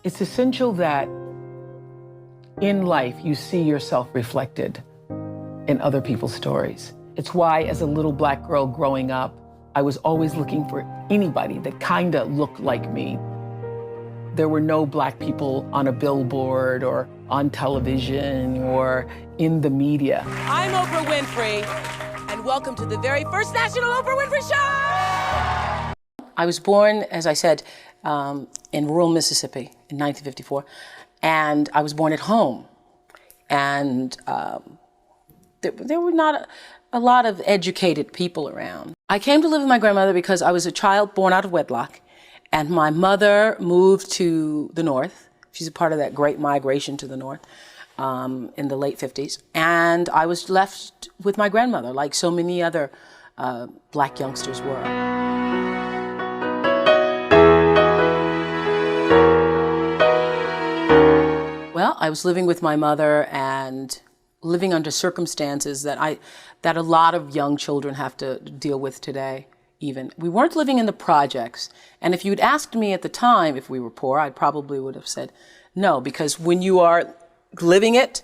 It's essential that in life you see yourself reflected in other people's stories. It's why, as a little Black girl growing up, I was always looking for anybody that kinda looked like me. There were no Black people on a billboard or on television or in the media. I'm Oprah Winfrey, and welcome to the very first National Oprah Winfrey Show! I was born, as I said, in rural Mississippi in 1954, and I was born at home. And there were not a lot of educated people around. I came to live with my grandmother because I was a child born out of wedlock, and my mother moved to the north. She's a part of that great migration to the north in the late 50s. And I was left with my grandmother, like so many other Black youngsters were. Well, I was living with my mother and living under circumstances that a lot of young children have to deal with today, even. We weren't living in the projects. And if you'd asked me at the time if we were poor, I probably would have said no, because when you are living it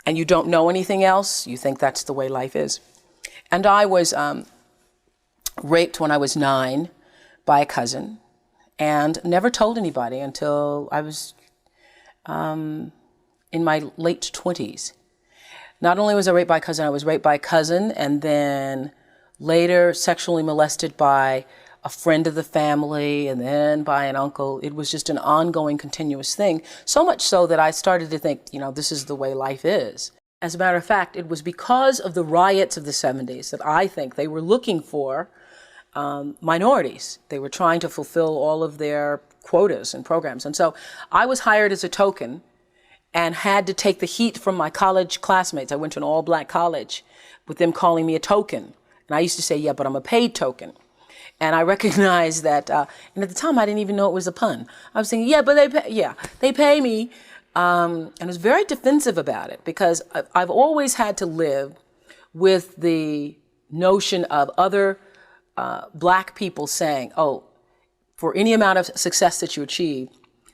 and you don't know anything else, you think that's the way life is. And I was raped when I was 9 by a cousin and never told anybody until I was in my late 20s. Not only was I raped by a cousin, I was raped by a cousin and then later sexually molested by a friend of the family and then by an uncle. It was just an ongoing, continuous thing. So much so that I started to think, this is the way life is. As a matter of fact, it was because of the riots of the 70s that I think they were looking for minorities. They were trying to fulfill all of their quotas and programs. And so I was hired as a token and had to take the heat from my college classmates. I went to an all-Black college with them calling me a token. And I used to say, yeah, but I'm a paid token. And I recognized that, and at the time I didn't even know it was a pun. I was thinking, yeah, but they pay me. And I was very defensive about it because I've always had to live with the notion of other Black people saying, oh, for any amount of success that you achieve,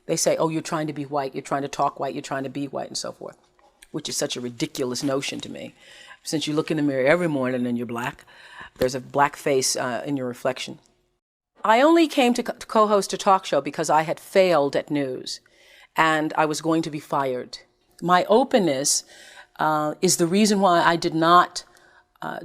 they say, oh, you're trying to be white, you're trying to talk white, you're trying to be white, and so forth, which is such a ridiculous notion to me. Since you look in the mirror every morning and you're Black, there's a Black face in your reflection. I only came to co-host a talk show because I had failed at news and I was going to be fired. My openness is the reason why I did not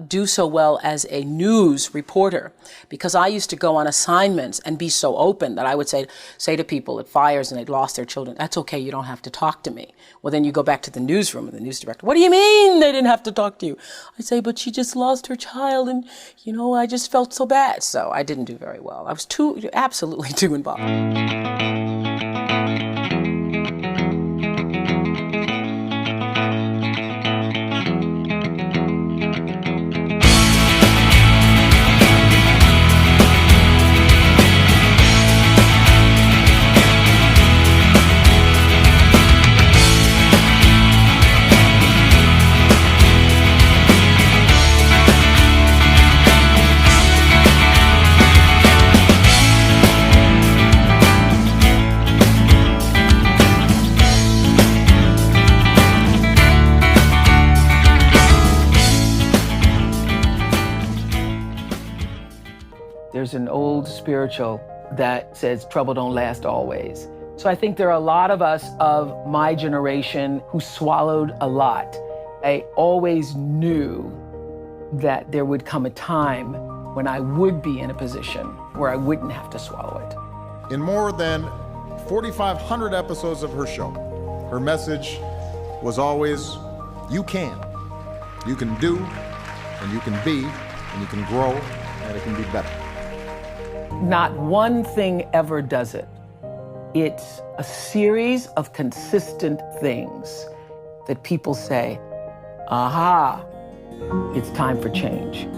do so well as a news reporter, because I used to go on assignments and be so open that I would say to people at fires and they'd lost their children, that's okay, you don't have to talk to me. Well, then you go back to the newsroom and the news director, what do you mean they didn't have to talk to you? I say, but she just lost her child and, I just felt so bad. So I didn't do very well. I was absolutely too involved. There's an old spiritual that says trouble don't last always. So I think there are a lot of us of my generation who swallowed a lot. I always knew that there would come a time when I would be in a position where I wouldn't have to swallow it. In more than 4,500 episodes of her show, her message was always, you can. You can do, and you can be, and you can grow, and it can be better. Not one thing ever does it. It's a series of consistent things that people say, aha, it's time for change.